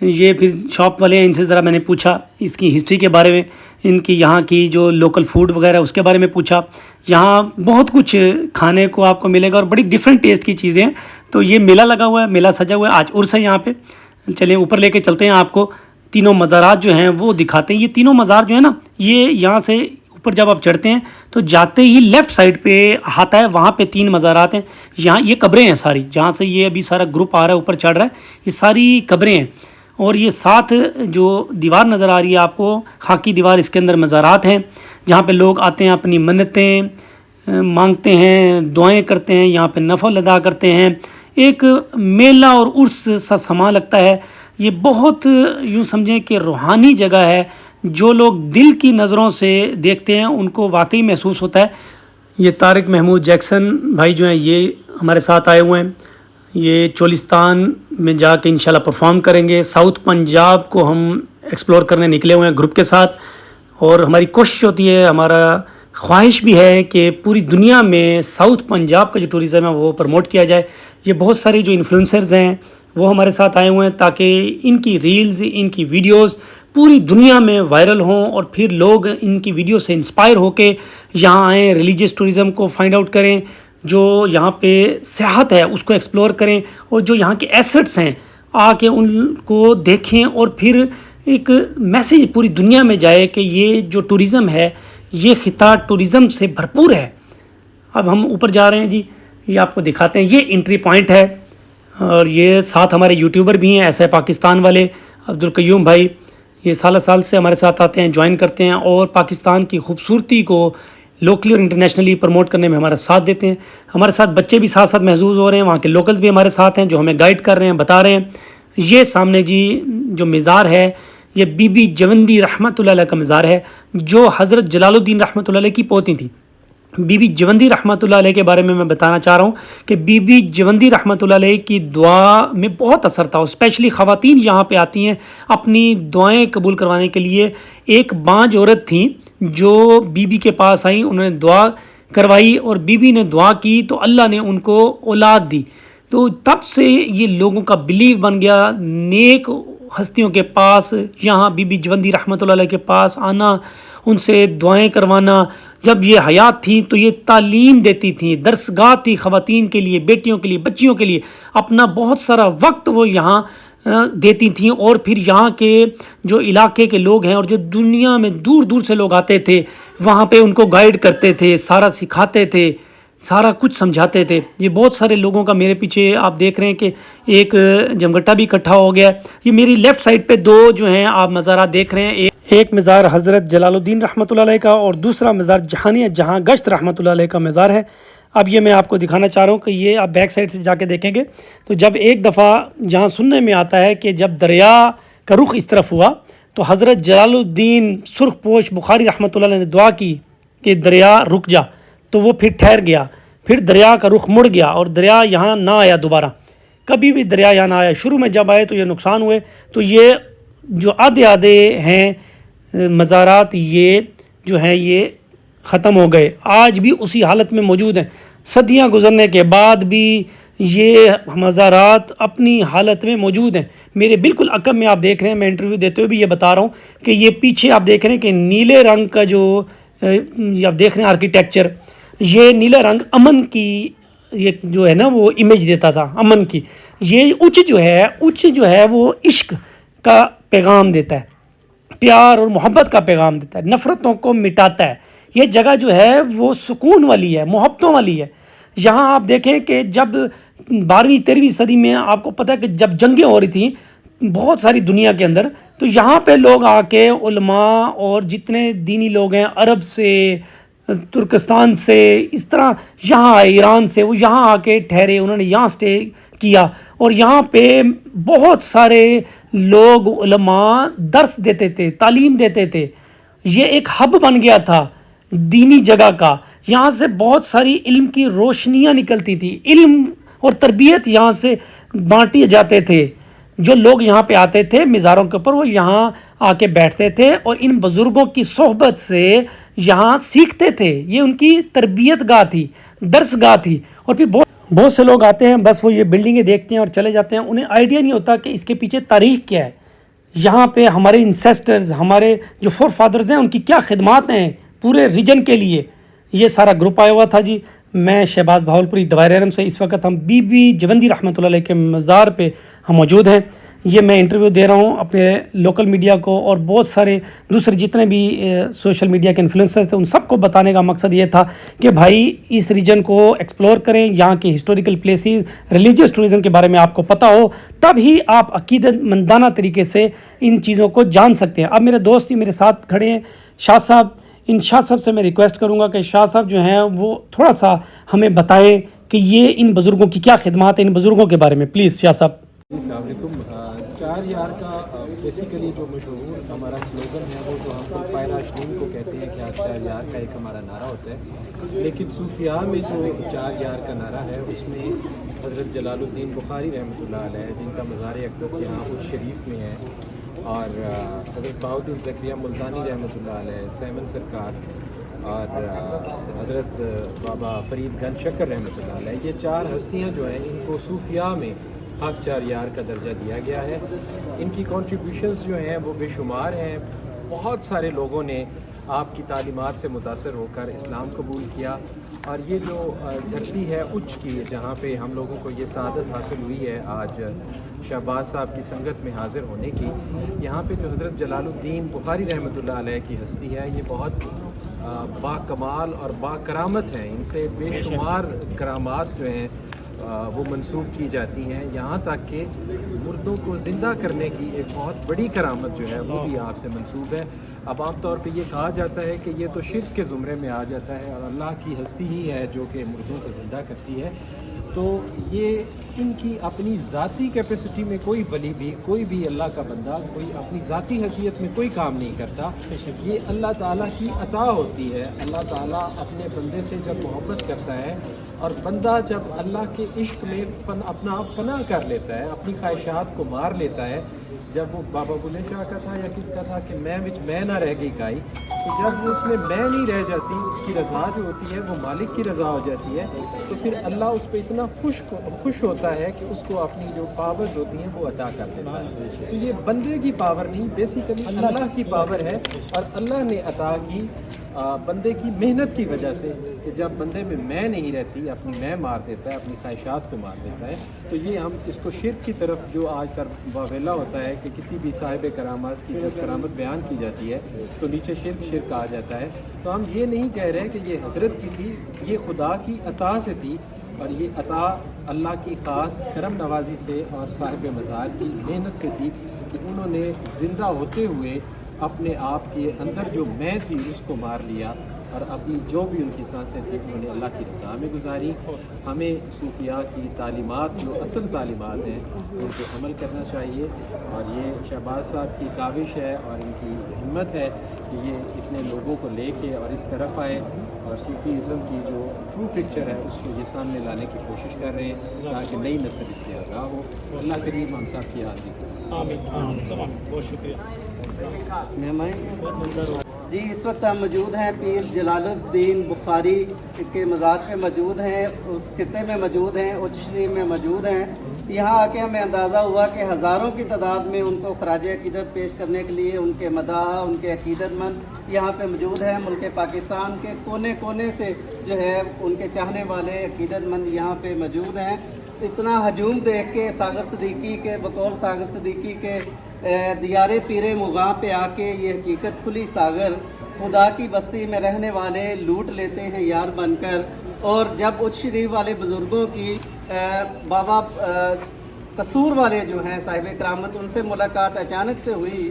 یہ پھر شاپ والے ہیں، ان سے ذرا میں نے پوچھا اس کی ہسٹری کے بارے میں، ان کی یہاں کی جو لوکل فوڈ وغیرہ اس کے بارے میں پوچھا. یہاں بہت کچھ کھانے کو آپ کو ملے گا اور بڑی ڈیفرنٹ ٹیسٹ کی چیزیں ہیں. تو یہ میلہ لگا ہوا ہے، میلہ سجا ہوا ہے. آج عرس ہے یہاں پہ. چلیں اوپر لے کے چلتے ہیں، آپ کو تینوں مزارات جو ہیں وہ دکھاتے ہیں. یہ تینوں مزار جو ہیں نا، یہ یہاں سے اوپر جب آپ چڑھتے ہیں تو جاتے ہی لیفٹ سائڈ پہ آتا ہے، وہاں پہ 3 مزارات ہیں. یہاں یہ قبریں ہیں ساری، جہاں سے یہ ابھی سارا گروپ آ رہا ہے اوپر چڑھ رہا ہے، یہ ساری قبریں ہیں. اور یہ ساتھ جو دیوار نظر آ رہی ہے آپ کو، خاکی دیوار، اس کے اندر مزارات ہیں جہاں پہ لوگ آتے ہیں، اپنی منتیں مانگتے ہیں، دعائیں کرتے ہیں، یہاں پہ نفل ادا کرتے ہیں. ایک میلہ اور عرس سا سما لگتا ہے. یہ بہت یوں سمجھیں کہ روحانی جگہ ہے. جو لوگ دل کی نظروں سے دیکھتے ہیں ان کو واقعی محسوس ہوتا ہے. یہ طارق محمود جیکسن بھائی جو ہیں یہ ہمارے ساتھ آئے ہوئے ہیں. یہ چولستان میں جا کے انشاءاللہ پرفارم کریں گے. ساؤتھ پنجاب کو ہم ایکسپلور کرنے نکلے ہوئے ہیں گروپ کے ساتھ. اور ہماری کوشش ہوتی ہے، ہمارا خواہش بھی ہے کہ پوری دنیا میں ساؤتھ پنجاب کا جو ٹوریزم ہے وہ پروموٹ کیا جائے. یہ بہت سارے جو انفلوئنسرز ہیں وہ ہمارے ساتھ آئے ہوئے ہیں تاکہ ان کی ریلز، ان کی ویڈیوز پوری دنیا میں وائرل ہوں اور پھر لوگ ان کی ویڈیو سے انسپائر ہو کے یہاں آئیں، ریلیجیس ٹوریزم کو فائنڈ آؤٹ کریں، جو یہاں پہ سیاحت ہے اس کو ایکسپلور کریں، اور جو یہاں کے ایسٹس ہیں آ کے ان کو دیکھیں. اور پھر ایک میسیج پوری دنیا میں جائے کہ یہ جو ٹوریزم ہے یہ خطہ ٹوریزم سے بھرپور ہے. اب ہم اوپر جا رہے ہیں جی، یہ آپ کو دکھاتے ہیں. یہ انٹری پوائنٹ ہے اور یہ ساتھ ہمارے یوٹیوبر بھی ہیں ایسے پاکستان والے، عبدالقیوم بھائی. یہ سال سے ہمارے ساتھ آتے ہیں، جوائن کرتے ہیں اور پاکستان کی خوبصورتی کو لوکلی اور انٹرنیشنلی پروموٹ کرنے میں ہمارا ساتھ دیتے ہیں. ہمارے ساتھ بچے بھی ساتھ محظوظ ہو رہے ہیں، وہاں کے لوکلز بھی ہمارے ساتھ ہیں جو ہمیں گائیڈ کر رہے ہیں، بتا رہے ہیں. یہ سامنے جی جو مزار ہے یہ بی بی جوندی رحمۃ اللہ علیہ کا مزار ہے، جو حضرت جلال الدین رحمۃ اللہ علیہ کی پوتی تھی. بی بی جوندی رحمۃ اللہ علیہ کے بارے میں بتانا چاہ رہا ہوں کہ بی بی جوندی رحمۃ اللہ علیہ کی دعا میں بہت اثر تھا. اسپیشلی خواتین یہاں پہ آتی ہیں اپنی دعائیں قبول کروانے کے لیے. ایک بانجھ عورت تھیں جو بی بی کے پاس آئیں، انہوں نے دعا کروائی اور بی بی نے دعا کی تو اللہ نے ان کو اولاد دی. تو تب سے یہ لوگوں کا بلیو بن گیا، نیک ہستیوں کے پاس یہاں بی بی جوندی رحمۃ اللہ علیہ کے پاس آنا، ان سے دعائیں کروانا. جب یہ حیات تھیں تو یہ تعلیم دیتی تھیں، درسگاہ تھی خواتین کے لیے، بیٹیوں کے لیے، بچیوں کے لیے. اپنا بہت سارا وقت وہ یہاں دیتی تھیں. اور پھر یہاں کے جو علاقے کے لوگ ہیں اور جو دنیا میں دور دور سے لوگ آتے تھے وہاں پہ ان کو گائیڈ کرتے تھے، سارا سکھاتے تھے، سارا کچھ سمجھاتے تھے. یہ بہت سارے لوگوں کا میرے پیچھے آپ دیکھ رہے ہیں کہ ایک جمگٹا بھی اکٹھا ہو گیا. یہ میری لیفٹ سائڈ پہ 2 جو ہیں آپ مزارات دیکھ رہے ہیں، ایک مزار حضرت جلال الدین رحمۃ اللہ علیہ کا اور دوسرا مزار جہانیہ جہاں گشت رحمۃ اللہ علیہ کا مزار ہے. اب یہ میں آپ کو دکھانا چاہ رہا ہوں کہ یہ آپ بیک سائڈ سے جا کے دیکھیں گے تو جب ایک دفعہ جہاں سننے میں آتا ہے کہ جب دریا کا رخ اس طرف ہوا تو حضرت جلال الدین سرخ پوش بخاری رحمۃ اللہ علیہ نے دعا کی کہ دریا رک جا. تو وہ پھر ٹھہر گیا، پھر دریا کا رخ مڑ گیا اور دریا یہاں نہ آیا دوبارہ، کبھی بھی دریا یہاں نہ آیا۔ شروع میں جب آئے تو یہ نقصان ہوئے، تو یہ جو آدھے ہیں مزارات یہ جو ہیں یہ ختم ہو گئے، آج بھی اسی حالت میں موجود ہیں۔ صدیاں گزرنے کے بعد بھی یہ مزارات اپنی حالت میں موجود ہیں۔ میرے بالکل عقب میں آپ دیکھ رہے ہیں، میں انٹرویو دیتے ہوئے بھی یہ بتا رہا ہوں کہ یہ پیچھے آپ دیکھ رہے ہیں کہ نیلے رنگ کا جو آپ دیکھ رہے ہیں آرکیٹیکچر، یہ نیلا رنگ امن کی یہ جو ہے نا وہ امیج دیتا تھا، امن کی۔ یہ اونچ جو ہے وہ عشق کا پیغام دیتا ہے، پیار اور محبت کا پیغام دیتا ہے، نفرتوں کو مٹاتا ہے۔ یہ جگہ جو ہے وہ سکون والی ہے، محبتوں والی ہے۔ یہاں آپ دیکھیں کہ جب 12ویں 13ویں صدی میں آپ کو پتہ ہے کہ جب جنگیں ہو رہی تھیں بہت ساری دنیا کے اندر، تو یہاں پہ لوگ آ کے علماء اور جتنے دینی لوگ ہیں عرب سے، ترکستان سے، اس طرح یہاں آئے، ایران سے، وہ یہاں آ کے ٹھہرے، انہوں نے یہاں سٹے کیا، اور یہاں پہ بہت سارے لوگ علماء درس دیتے تھے، تعلیم دیتے تھے۔ یہ ایک ہب بن گیا تھا دینی جگہ کا، یہاں سے بہت ساری علم کی روشنیاں نکلتی تھی، علم اور تربیت یہاں سے بانٹے جاتے تھے۔ جو لوگ یہاں پہ آتے تھے مزاروں کے اوپر، وہ یہاں آ کے بیٹھتے تھے اور ان بزرگوں کی صحبت سے یہاں سیکھتے تھے۔ یہ ان کی تربیت گاہ تھی، درس گاہ تھی۔ اور پھر بہت سے لوگ آتے ہیں، بس وہ یہ بلڈنگیں دیکھتے ہیں اور چلے جاتے ہیں، انہیں آئیڈیا نہیں ہوتا کہ اس کے پیچھے تاریخ کیا ہے۔ یہاں پہ ہمارے انسیسٹرز، ہمارے جو فور فادرز ہیں، ان کی کیا خدمات ہیں پورے ریجن کے لیے۔ یہ سارا گروپ آیا ہوا تھا جی۔ میں شہباز بہاولپوری دوائر ارم سے، اس وقت ہم بی بی جوندی رحمۃ اللہ علیہ کے مزار پہ ہم موجود ہیں۔ یہ میں انٹرویو دے رہا ہوں اپنے لوکل میڈیا کو اور بہت سارے دوسرے جتنے بھی سوشل میڈیا کے انفلوئنسرز تھے، ان سب کو بتانے کا مقصد یہ تھا کہ بھائی اس ریجن کو ایکسپلور کریں، یہاں کے ہسٹوریکل پلیسز، ریلیجیس ٹورزم کے بارے میں آپ کو پتہ ہو، تب ہی آپ عقیدت مندانہ طریقے سے ان چیزوں کو جان سکتے ہیں۔ اب میرے دوست ہی میرے ساتھ کھڑے ہیں، شاہ صاحب۔ ان شاہ صاحب سے میں ریکویسٹ کروں گا کہ شاہ صاحب جو ہیں وہ تھوڑا سا ہمیں بتائیں کہ یہ ان بزرگوں کی کیا خدمات ہیں، ان بزرگوں کے بارے میں پلیز شاہ صاحب۔ السلام علیکم۔ 4 یار کا بیسیکلی جو مشہور ہمارا سلوگن ہے وہ تو ہم فائر آشنین کو کہتے ہیں کہ آج 4 یار کا ایک ہمارا نعرہ ہوتا ہے، لیکن صوفیاء میں جو 4 یار کا نعرہ ہے اس میں حضرت جلال الدین بخاری رحمۃ اللہ علیہ، جن کا مزار اقدس یہاں اج شریف میں ہے، اور حضرت بہاؤالدین زکریہ ملتانی رحمۃ اللہ علیہ، سیمن سرکار، اور حضرت بابا فرید گنج شکر رحمۃ اللہ علیہ، یہ 4 ہستیاں جو ہیں ان کو صوفیاء میں حق 4 یار کا درجہ دیا گیا ہے۔ ان کی کنٹریبیوشنز جو ہیں وہ بے شمار ہیں۔ بہت سارے لوگوں نے آپ کی تعلیمات سے متاثر ہو کر اسلام قبول کیا، اور یہ جو دھرتی ہے اچ کی، جہاں پہ ہم لوگوں کو یہ سعادت حاصل ہوئی ہے آج شہباز صاحب کی سنگت میں حاضر ہونے کی، یہاں پہ جو حضرت جلال الدین بخاری رحمۃ اللہ علیہ کی ہستی ہے، یہ بہت با کمال اور با کرامت ہیں۔ ان سے بے شمار کرامات جو ہیں وہ منسوب کی جاتی ہیں، یہاں تک کہ مردوں کو زندہ کرنے کی ایک بہت بڑی کرامت جو ہے وہ بھی آپ سے منسوب ہے۔ اب عام طور پہ یہ کہا جاتا ہے کہ یہ تو شرک کے زمرے میں آ جاتا ہے، اور اللہ کی ہستی ہی ہے جو کہ مردوں کو زندہ کرتی ہے، تو یہ ان کی اپنی ذاتی کیپیسٹی میں کوئی ولی بھی، کوئی بھی اللہ کا بندہ، کوئی اپنی ذاتی حیثیت میں کوئی کام نہیں کرتا، یہ اللہ تعالیٰ کی عطا ہوتی ہے۔ اللہ تعالیٰ اپنے بندے سے جب محبت کرتا ہے، اور بندہ جب اللہ کے عشق میں اپنا آپ فنا کر لیتا ہے، اپنی خواہشات کو مار لیتا ہے، جب وہ بابا بلے شاہ کا تھا یا کس کا تھا کہ میں نہ رہ گئی کائی، تو جب اس میں میں نہیں رہ جاتی، اس کی رضا جو ہوتی ہے وہ مالک کی رضا ہو جاتی ہے، تو پھر اللہ اس پہ اتنا خوش ہوتا ہے کہ اس کو اپنی جو پاورز ہوتی ہیں وہ عطا کر دیتا ہے۔ تو یہ بندے کی پاور نہیں، بیسیکلی اللہ کی پاور ہے، اور اللہ نے عطا کی بندے کی محنت کی وجہ سے، کہ جب بندے میں نہیں رہتی، اپنی میں مار دیتا ہے، اپنی خواہشات کو مار دیتا ہے، تو یہ ہم اس کو شرک کی طرف جو آج تک واویلا ہوتا ہے کہ کسی بھی صاحب کرامات کی جب کرامت بیان کی جاتی ہے تو نیچے شرک آ جاتا ہے، تو ہم یہ نہیں کہہ رہے کہ یہ حضرت کی تھی، یہ خدا کی عطا سے تھی، اور یہ عطا اللہ کی خاص کرم نوازی سے اور صاحب مزار کی محنت سے تھی کہ انہوں نے زندہ ہوتے ہوئے اپنے آپ کے اندر جو میں تھی اس کو مار لیا، اور ابھی جو بھی ان کی سانسیں تھیں انہوں نے اللہ کی رضا میں گزاری۔ ہمیں صوفیاء کی تعلیمات، جو اصل تعلیمات ہیں، ان پہ عمل کرنا چاہیے، اور یہ شہباز صاحب کی کاوش ہے اور ان کی ہمت ہے کہ یہ اتنے لوگوں کو لے کے اور اس طرف آئے اور صوفیزم کی جو ٹرو پکچر ہے اس کو یہ سامنے لانے کی کوشش کر رہے ہیں تاکہ نئی نسل اس سے آگاہ ہو. اللہ کریم ہم صاحب کی حاضری کو. بہت شکریہ. جی اس وقت ہم موجود ہیں پیر جلال الدین بخاری کے مزار پہ موجود ہیں, اس خطے میں موجود ہیں, اچ شریف میں موجود ہیں. یہاں آ کے ہمیں اندازہ ہوا کہ ہزاروں کی تعداد میں ان کو خراج عقیدت پیش کرنے کے لیے ان کے مداح, ان کے عقیدت مند یہاں پہ موجود ہیں. ملک پاکستان کے کونے کونے سے جو ہے ان کے چاہنے والے عقیدت مند یہاں پہ موجود ہیں. اتنا ہجوم دیکھ کے ساگر صدیقی کے بقول ساگر صدیقی کے دیار پیر مغاں پہ آ کے یہ حقیقت کھلی ساگر خدا کی بستی میں رہنے والے لوٹ لیتے ہیں یار بن کر. اور جب اچ شریف والے بزرگوں کی بابا قصور والے جو ہیں صاحب کرامت ان سے ملاقات اچانک سے ہوئی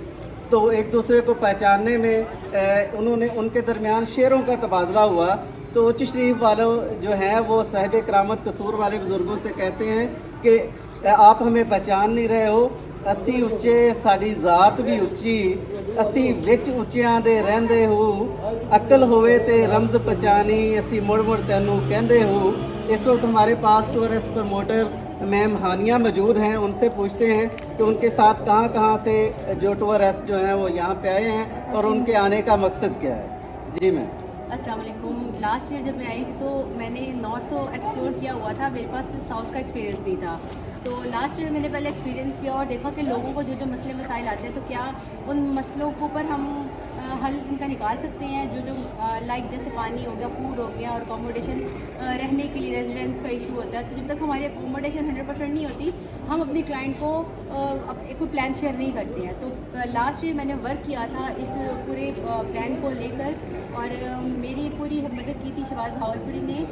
تو ایک دوسرے کو پہچاننے میں ان کے درمیان شعروں کا تبادلہ ہوا. تو اچ شریف والوں جو ہیں وہ صاحب کرامت قصور والے بزرگوں سے کہتے ہیں کہ آپ ہمیں پہچان نہیں رہے ہو, اسی اچے ساڑی ذات بھی اچھی, اسی وچ اچیاں دے رہندے ہو, عقل ہوئے تے رمز پہچانی, اسی مڑ مڑ تینوں کہندے ہو. اس وقت ہمارے پاس ٹورسٹ پروموٹر میم ہانیہ موجود ہیں, ان سے پوچھتے ہیں کہ ان کے ساتھ کہاں کہاں سے جو ٹورسٹ جو ہیں وہ یہاں پہ آئے ہیں اور ان کے آنے کا مقصد کیا ہے. جی میم. السلام علیکم. لاسٹ ایئر جب میں آئی تو میں نے نارتھ تو ایکسپلور کیا ہوا تھا, میرے پاس ساؤتھ کا ایکسپیرینس نہیں تھا. تو لاسٹ ایئر میں نے پہلے ایکسپیرینس کیا اور دیکھا کہ لوگوں کو جو مسئلے مسائل آتے ہیں تو کیا ان مسئلوں کے اوپر ہم حل ان کا نکال سکتے ہیں. جو لائک جیسے پانی ہو گیا, فوڈ ہو گیا, اور اکوموڈیشن رہنے کے لیے ریزیڈنس کا ایشو ہوتا ہے. تو جب تک ہماری اکوموڈیشن 100% نہیں ہوتی ہم اپنی کلائنٹ کو کوئی پلان شیئر نہیں کرتے ہیں. تو لاسٹ ایئر میں نے ورک کیا تھا اس پورے پلان کو لے کر, اور میری پوری مدد کی تھی شہباز بھاولپوری نے.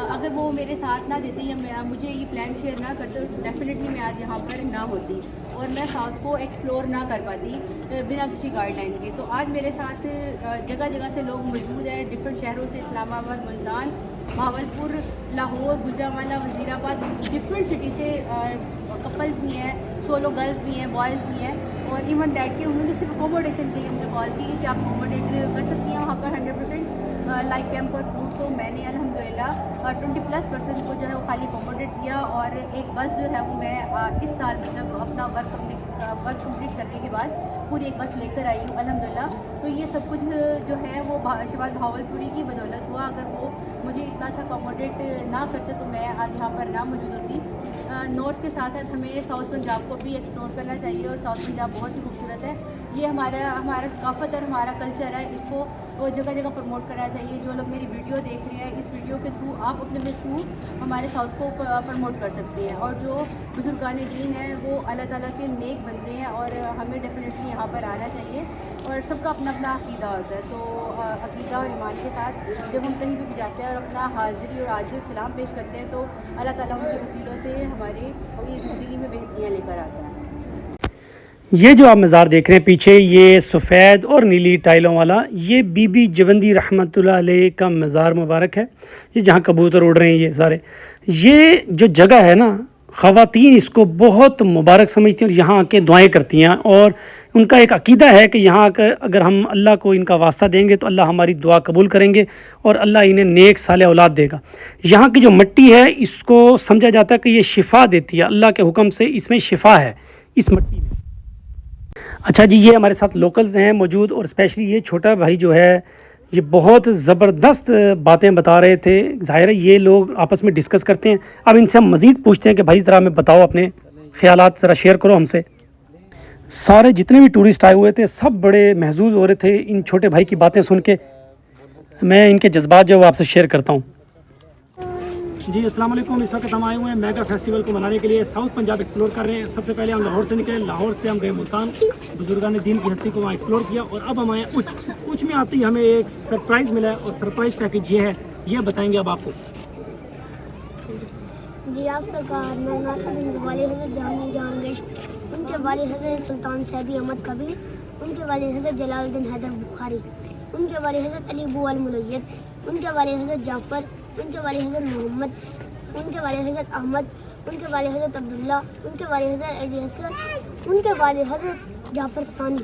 اگر وہ میرے ساتھ نہ دیتے یا مجھے یہ پلان شیئر نہ کرتے تو ڈیفینیٹلی میں آج یہاں پر نہ ہوتی اور میں ساؤتھ کو ایکسپلور نہ کر پاتی بنا کسی گائیڈ لائن کے. تو آج میرے ساتھ جگہ جگہ سے لوگ موجود ہیں, ڈفرینٹ شہروں سے, اسلام آباد, ملتان, بھاولپور, لاہور, گجرانوالہ, وزیر آباد, ڈفرینٹ سٹی سے کپلز بھی ہیں, سولو گرلز بھی ہیں, بوائز بھی ہیں. اور ایون دیٹ کہ انہوں نے صرف اکوموڈیشن کے لیے مجھے کال کی کہ آپ اکوموڈیٹ کر سکتی ہیں وہاں پر 100% لائک کیمپ اور فوڈ. تو میں نے الحمدللہ 20+ پرسن کو جو ہے وہ خالی اکوموڈیٹ کیا, اور ایک بس جو ہے وہ میں اس سال مطلب اپنا ورک کمپلیٹ کرنے کے بعد پوری ایک بس لے کر آئی ہوں الحمدللہ. تو یہ سب کچھ جو ہے وہ شہباز بھاولپوری کی بدولت ہوا. اگر وہ مجھے اتنا اچھا اکوموڈیٹ نہ کرتے تو میں آج یہاں پر نہ موجود ہوتی. نارتھ کے ساتھ ساتھ ہمیں ساؤتھ پنجاب کو بھی ایکسپلور کرنا چاہیے, اور ساؤتھ پنجاب بہت ہی خوبصورت ہے. یہ ہمارا ثقافت اور ہمارا کلچر ہے, اس کو جگہ جگہ پروموٹ کرنا چاہیے. جو لوگ میری ویڈیو دیکھ رہے ہیں, اس ویڈیو کے تھرو آپ اپنے تھرو ہمارے ساؤتھ کو پروموٹ کر سکتے ہیں. اور جو بزرگان دین ہیں وہ اللہ تعالیٰ کے نیک بندے ہیں, اور ہمیں ڈیفینیٹلی یہاں پر آنا چاہیے. اور سب کا اپنا اپنا عقیدہ ہوتا ہے, تو عقیدہ اور ایمان کے ساتھ جب ہم کہیں بھی جاتے ہیں اور اپنا حاضری اور عاجزی اور سلام پیش کرتے ہیں تو اللہ تعالیٰ ان کے وسیلوں سے ہماری زندگی میں بہتریاں لے کر آتا ہے. یہ جو آپ مزار دیکھ رہے ہیں پیچھے, یہ سفید اور نیلی ٹائلوں والا, یہ بی بی جوندی رحمۃ اللہ علیہ کا مزار مبارک ہے. یہ جہاں کبوتر اڑ رہے ہیں یہ سارے, یہ جو جگہ ہے نا, خواتین اس کو بہت مبارک سمجھتی ہیں اور یہاں آ کے دعائیں کرتی ہیں. اور ان کا ایک عقیدہ ہے کہ یہاں اگر ہم اللہ کو ان کا واسطہ دیں گے تو اللہ ہماری دعا قبول کریں گے اور اللہ انہیں نیک صالح اولاد دے گا. یہاں کی جو مٹی ہے اس کو سمجھا جاتا ہے کہ یہ شفا دیتی ہے, اللہ کے حکم سے اس میں شفا ہے اس مٹی میں. اچھا جی, یہ ہمارے ساتھ لوکلز ہیں موجود, اور اسپیشلی یہ چھوٹا بھائی جو ہے یہ بہت زبردست باتیں بتا رہے تھے. ظاہر ہے یہ لوگ آپس میں ڈسکس کرتے ہیں. اب ان سے ہم مزید پوچھتے ہیں کہ بھائی ذرا ہمیں بتاؤ, اپنے خیالات ذرا شیئر کرو ہم سے. سارے جتنے بھی ٹورسٹ آئے ہوئے تھے سب بڑے محظوظ ہو رہے تھے ان چھوٹے بھائی کی باتیں سن کے. میں ان کے جذبات جو وہ آپ سے شیئر کرتا ہوں. جی السلام علیکم. اس وقت ہم آئے ہوئے ہیں میگا فیسٹیول کو منانے کے لیے, ساؤتھ پنجاب ایکسپلور کر رہے ہیں. سب سے پہلے ہم لاہور سے نکلے, لاہور سے ہم گئے ملتان, بزرگان دین کی ہستی کو وہاں ایکسپلور کیا, اور اب ہم آئے اچ میں آتے ہی ہمیں ایک سرپرائز ملا ہے, اور سرپرائز پیکیج یہ ہے, یہ بتائیں گے اب آپ کو. جی آپ سرکار میرے ناصر دین کے والد حضرت جہانی جہاں گشت, ان کے والد حضرت سلطان سعدی احمد کبیر, ان کے والد حضرت جلال الدین حیدر بخاری, ان کے والد حضرت علی بو الملیت, ان کے والد حضرت جعفر, ان کے والد حضرت محمد, ان کے والد حضرت احمد, ان کے والد حضرت عبداللہ, ان کے والد حضرت علی اصغر, ان کے والد حضرت جعفر ثانی,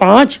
5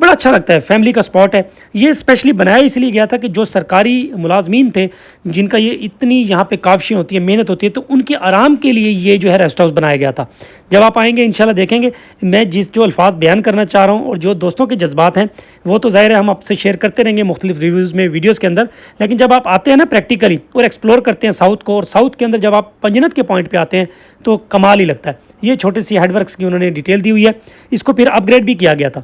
بڑا اچھا لگتا ہے، فیملی کا اسپاٹ ہے یہ۔ اسپیشلی بنایا اس لیے گیا تھا کہ جو سرکاری ملازمین تھے جن کا یہ اتنی یہاں پہ کاوشیں ہوتی ہیں، محنت ہوتی ہے، تو ان کے آرام کے لیے یہ جو ہے ریسٹ ہاؤس بنایا گیا تھا۔ جب آپ آئیں گے انشاءاللہ دیکھیں گے، میں جو الفاظ بیان کرنا چاہ رہا ہوں اور جو دوستوں کے جذبات ہیں وہ تو ظاہر ہے ہم آپ سے شیئر کرتے رہیں گے مختلف ریویوز میں، ویڈیوز کے اندر، لیکن جب آپ آتے ہیں نا پریکٹیکلی اور ایکسپلور کرتے ہیں ساؤتھ کو، اور ساؤتھ کے اندر جب آپ پنجنت کے پوائنٹ پہ آتے ہیں تو کمال ہی لگتا ہے۔ یہ چھوٹی سی ہیڈ ورکس کی انہوں نے ڈیٹیل دی ہوئی ہے، اس کو پھر اپ گریڈ بھی کیا گیا تھا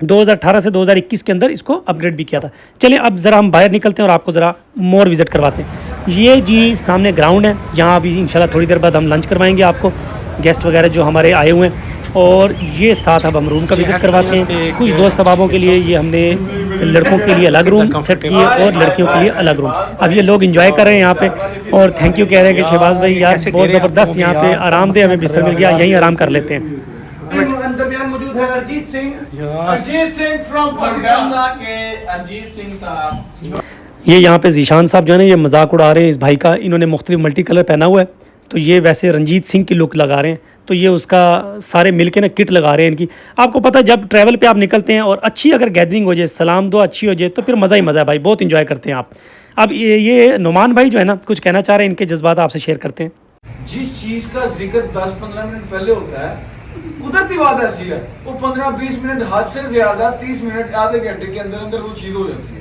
2018 سے 2021 کے اندر، اس کو اپ گریڈ بھی کیا تھا۔ چلیں اب ذرا ہم باہر نکلتے ہیں اور آپ کو ذرا مور وزٹ کرواتے ہیں۔ یہ جی سامنے گراؤنڈ ہے، یہاں ابھی انشاءاللہ تھوڑی دیر بعد ہم لنچ کروائیں گے آپ کو، گیسٹ وغیرہ جو ہمارے آئے ہوئے ہیں، اور یہ ساتھ اب ہم روم کا وزٹ کرواتے ہیں۔ کچھ دوست احبابوں کے لیے یہ ہم نے لڑکوں کے لیے الگ روم سیٹ کیے اور لڑکیوں کے لیے الگ روم۔ اب یہ لوگ انجوائے کر رہے ہیں یہاں پہ، اور تھینک یو کہہ رہے ہیں کہ شہباز بھائی یار بہت زبردست یہاں پہ آرام دہ ہمیں بستر مل گیا، یہیں آرام کر لیتے ہیں۔ درمیان موجود ہے ارجیت سنگھ فرام پاکستان۔ یہ یہاں پہ ذیشان صاحب جو ہے نا یہ مذاق اڑا رہے ہیں اس بھائی کا، انہوں نے مختلف ملٹی کلر پہنا ہوا ہے، تو یہ ویسے رنجیت سنگھ کی لک لگا رہے ہیں، تو یہ اس کا سارے مل کے نا کٹ لگا رہے ہیں ان کی۔ آپ کو پتہ ہے جب ٹریول پہ آپ نکلتے ہیں اور اچھی اگر گیدرنگ ہو جائے، سلام دعا اچھی ہو جائے، تو پھر مزہ ہی مزہ ہے بھائی، بہت انجوائے کرتے ہیں آپ۔ اب یہ نعمان بھائی جو ہے نا کچھ کہنا چاہ رہے ہیں، ان کے جذبات آپ سے شیئر کرتے ہیں۔ جس چیز کا ذکر 10-15 منٹ پہلے ہوتا ہے، قدرتی بات ایسی ہے، وہ 15-20 منٹ حد سے زیادہ 30 منٹ آدھے گھنٹے کے اندر اندر وہ چیز ہو جاتی ہے۔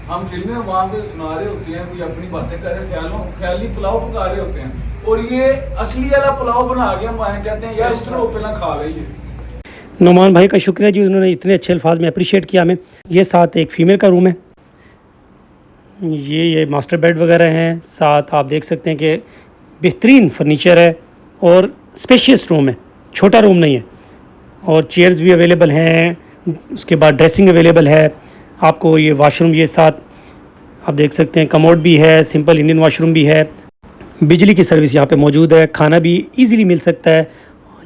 ہم فلمیں وہاں پہ سنا رہے ہوتے ہیں، کوئی اپنی باتیں کر رہے ہیں، خیالی پلاؤ پکا رہے ہوتے ہیں، اور یہ اصلی والا پلاؤ بنا کے ہم آئے کہتے ہیں یار اترو پہلا کھا لئیے۔ نعمان بھائی کا شکریہ جی، انہوں نے اتنے اچھے الفاظ میں اپریشیٹ کیا ہمیں۔ یہ ساتھ ایک فیمیل کا روم ہے، یہ ماسٹر بیڈ وغیرہ ہیں، ساتھ آپ دیکھ سکتے ہیں کہ بہترین فرنیچر ہے اور اسپیشیس روم ہے، چھوٹا روم نہیں ہے، اور چیئرز بھی اویلیبل ہیں، اس کے بعد ڈریسنگ اویلیبل ہے آپ کو۔ یہ واش روم یہ ساتھ آپ دیکھ سکتے ہیں، کموڈ بھی ہے، سمپل انڈین واش روم بھی ہے، بجلی کی سروس یہاں پہ موجود ہے، کھانا بھی ایزیلی مل سکتا ہے،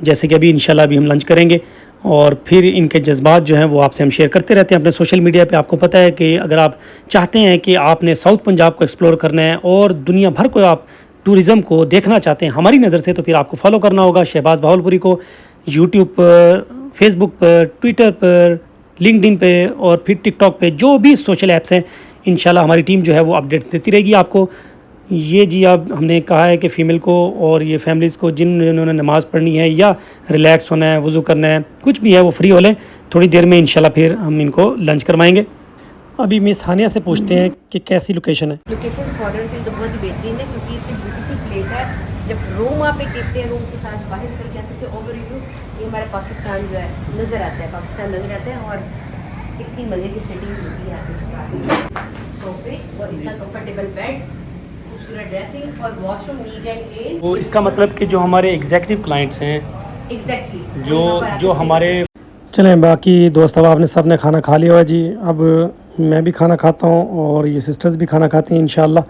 جیسے کہ ابھی انشاءاللہ ابھی ہم لنچ کریں گے، اور پھر ان کے جذبات جو ہیں وہ آپ سے ہم شیئر کرتے رہتے ہیں اپنے سوشل میڈیا پہ۔ آپ کو پتہ ہے کہ اگر آپ چاہتے ہیں کہ آپ نے ساؤتھ پنجاب کو ایکسپلور کرنا ہے اور دنیا بھر کو آپ ٹورزم کو دیکھنا چاہتے ہیں ہماری نظر سے، تو پھر آپ کو فالو کرنا ہوگا شہباز بہاولپوری کو، یوٹیوب پر، فیس بک پر، ٹویٹر پر، لنکڈ ان پہ، اور پھر ٹک ٹاک پہ، جو بھی سوشل ایپس ہیں انشاءاللہ ہماری ٹیم جو ہے وہ اپڈیٹس دیتی رہے گی آپ کو۔ یہ جی اب ہم نے کہا ہے کہ فیمیل کو اور یہ فیملیز کو جنہوں نے نماز پڑھنی ہے یا ریلیکس ہونا ہے، وضو کرنا ہے، کچھ بھی ہے وہ فری ہو لیں، تھوڑی دیر میں انشاءاللہ پھر ہم ان کو لنچ کروائیں گے۔ ابھی مس ہانیہ سے پوچھتے ہیں کہ کیسی لوکیشن ہے۔ لوکیشن فارن کی تو بہت ہی بہترین ہے، کیونکہ اتنی بیوٹیفل پلیس ہے۔ جب روم آپ ایک دیکھتے ہیں، روم کے ساتھ باہر نکل کے آتے ہیں تو اوور ویو یہ ہمارا پاکستان جو ہے نظر آتا ہے، پاکستان نظر آتا ہے، اور اتنی مزے کی سیٹنگ ہوتی ہے آپ کے صوفے اور اتنا کمفرٹیبل بیڈ، خوبصورت ڈریسنگ اور washroom neat and clean. وہ اس کا مطلب کہ جو ہمارے ایگزیکٹو کلائنٹس ہیں، ایگزیکٹلی جو ہمارے، چلیں باقی دوست اب آپ نے سب نے کھانا کھا لیا ہوا جی، اب میں بھی کھانا کھاتا ہوں اور یہ سسٹرز بھی کھانا کھاتے ہیں انشاءاللہ،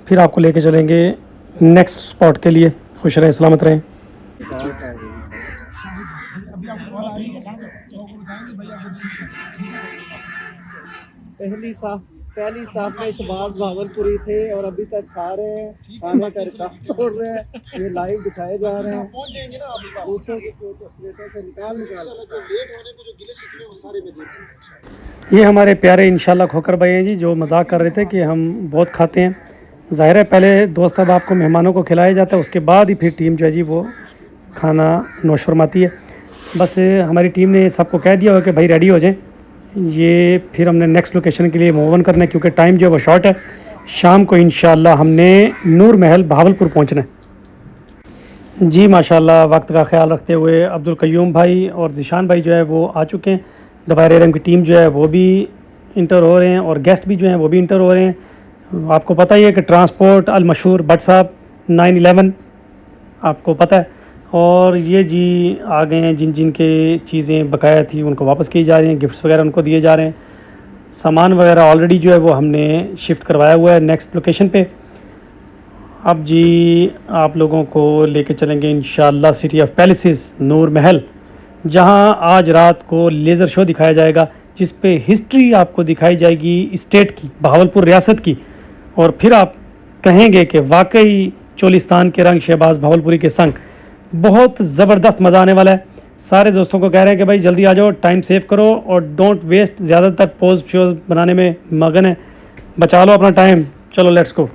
پھر آپ کو لے کے چلیں گے نیکسٹ اسپاٹ کے لیے۔ خوش رہیں، سلامت رہیں۔ پہلی صاحب میں شہباز بہاولپوری تھے اور ابھی تک کھا رہے ہیں، کھانے کا ریکارڈ توڑ رہے ہیں، یہ لائیو دکھائے جا رہے ہیں، دوسروں کے پلیٹوں سے نکال یہ ہمارے پیارے انشاءاللہ کھوکر بھائی ہیں جی، جو مذاق کر رہے تھے کہ ہم بہت کھاتے ہیں۔ ظاہر ہے پہلے دوست اب آپ کو مہمانوں کو کھلایا جاتا ہے، اس کے بعد ہی پھر ٹیم جو ہے جی وہ کھانا نوش فرماتی ہے۔ بس ہماری ٹیم نے سب کو کہہ دیا ہو کہ بھائی ریڈی ہو جائیں، یہ پھر ہم نے نیکسٹ لوکیشن کے لیے موو آن کرنا ہے، کیونکہ ٹائم جو ہے وہ شارٹ ہے۔ شام کو انشاءاللہ ہم نے نور محل بہاولپور پہنچنا ہے جی۔ ماشاءاللہ وقت کا خیال رکھتے ہوئے عبدالقیوم بھائی اور ذیشان بھائی جو ہے وہ آ چکے ہیں، دبائر ایرم کی ٹیم جو ہے وہ بھی انٹر ہو رہے ہیں، اور گیسٹ بھی جو ہیں وہ بھی انٹر ہو رہے ہیں۔ آپ کو پتہ ہی ہے کہ ٹرانسپورٹ المشہور بٹ صاحب 9/11 آپ کو پتہ ہے، اور یہ جی آ گئے ہیں جن جن کے چیزیں بقایا تھی ان کو واپس کی جا رہی ہیں، گفٹس وغیرہ ان کو دیے جا رہے ہیں، سامان وغیرہ آلریڈی جو ہے وہ ہم نے شفٹ کروایا ہوا ہے نیکسٹ لوکیشن پہ۔ اب جی آپ لوگوں کو لے کے چلیں گے انشاءاللہ سٹی آف پیلیسز نور محل، جہاں آج رات کو لیزر شو دکھایا جائے گا، جس پہ ہسٹری آپ کو دکھائی جائے گی اسٹیٹ کی، بہاولپور ریاست کی، اور پھر آپ کہیں گے کہ واقعی چولستان کے رنگ شہباز بہاولپوری کے سنگ۔ بہت زبردست مزہ آنے والا ہے۔ سارے دوستوں کو کہہ رہے ہیں کہ بھائی جلدی آ جاؤ, ٹائم سیو کرو اور ڈونٹ ویسٹ, زیادہ تر پوز شوز بنانے میں مگن ہے, بچا لو اپنا ٹائم. چلو لیٹس گو.